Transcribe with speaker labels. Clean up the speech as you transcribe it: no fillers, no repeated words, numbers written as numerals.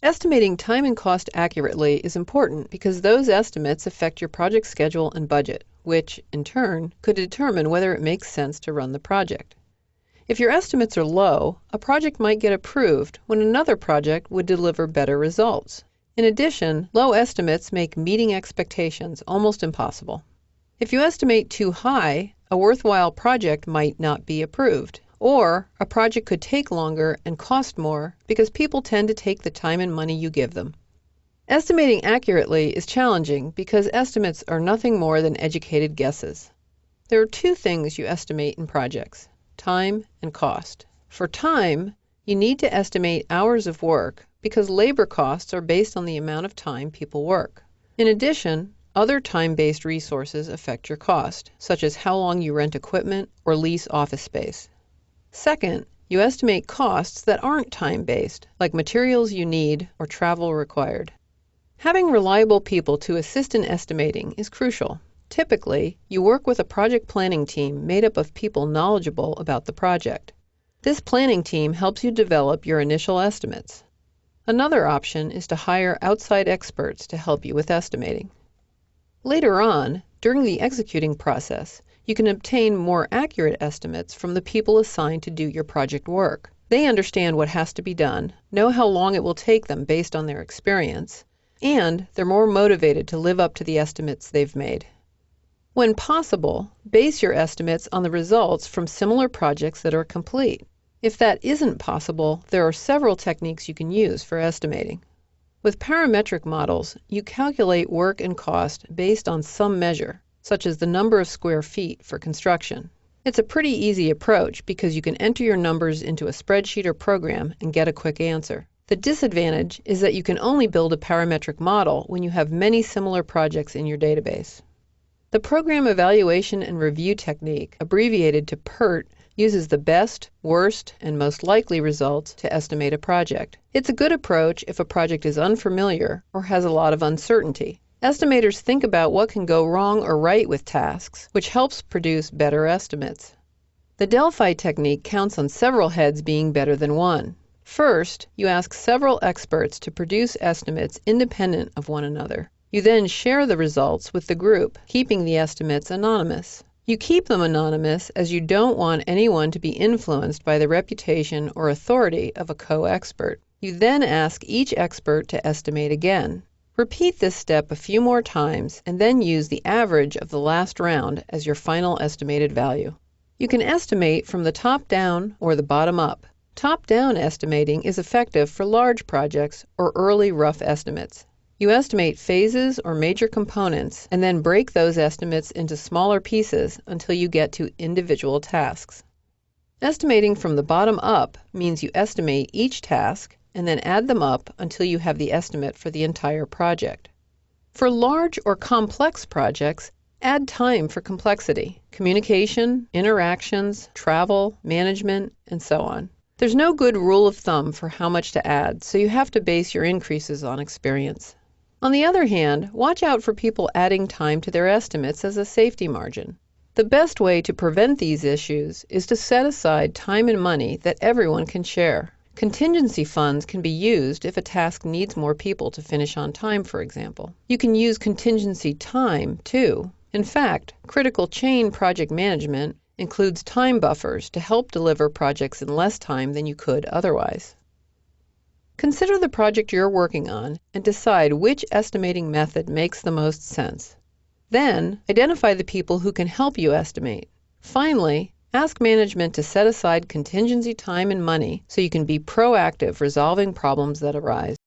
Speaker 1: Estimating time and cost accurately is important because those estimates affect your project schedule and budget, which, in turn, could determine whether it makes sense to run the project. If your estimates are low, a project might get approved when another project would deliver better results. In addition, low estimates make meeting expectations almost impossible. If you estimate too high, a worthwhile project might not be approved, or a project could take longer and cost more because people tend to take the time and money you give them. Estimating accurately is challenging because estimates are nothing more than educated guesses. There are two things you estimate in projects: time and cost. For time, you need to estimate hours of work because labor costs are based on the amount of time people work. In addition, other time-based resources affect your cost, such as how long you rent equipment or lease office space. Second, you estimate costs that aren't time-based, like materials you need or travel required. Having reliable people to assist in estimating is crucial. Typically, you work with a project planning team made up of people knowledgeable about the project. This planning team helps you develop your initial estimates. Another option is to hire outside experts to help you with estimating. Later on, during the executing process, you can obtain more accurate estimates from the people assigned to do your project work. They understand what has to be done, know how long it will take them based on their experience, and they're more motivated to live up to the estimates they've made. When possible, base your estimates on the results from similar projects that are complete. If that isn't possible, there are several techniques you can use for estimating. With parametric models, you calculate work and cost based on some measure, such as the number of square feet for construction. It's a pretty easy approach because you can enter your numbers into a spreadsheet or program and get a quick answer. The disadvantage is that you can only build a parametric model when you have many similar projects in your database. The Program Evaluation and Review Technique, abbreviated to PERT, uses the best, worst, and most likely results to estimate a project. It's a good approach if a project is unfamiliar or has a lot of uncertainty. Estimators think about what can go wrong or right with tasks, which helps produce better estimates. The Delphi technique counts on several heads being better than one. First, you ask several experts to produce estimates independent of one another. You then share the results with the group, keeping the estimates anonymous. You keep them anonymous as you don't want anyone to be influenced by the reputation or authority of a co-expert. You then ask each expert to estimate again. Repeat this step a few more times and then use the average of the last round as your final estimated value. You can estimate from the top down or the bottom up. Top-down estimating is effective for large projects or early rough estimates. You estimate phases or major components and then break those estimates into smaller pieces until you get to individual tasks. Estimating from the bottom up means you estimate each task and then add them up until you have the estimate for the entire project. For large or complex projects, add time for complexity, communication, interactions, travel, management, and so on. There's no good rule of thumb for how much to add, so you have to base your increases on experience. On the other hand, watch out for people adding time to their estimates as a safety margin. The best way to prevent these issues is to set aside time and money that everyone can share. Contingency funds can be used if a task needs more people to finish on time, for example. You can use contingency time, too. In fact, critical chain project management includes time buffers to help deliver projects in less time than you could otherwise. Consider the project you're working on and decide which estimating method makes the most sense. Then, identify the people who can help you estimate. Finally, ask management to set aside contingency time and money so you can be proactive resolving problems that arise.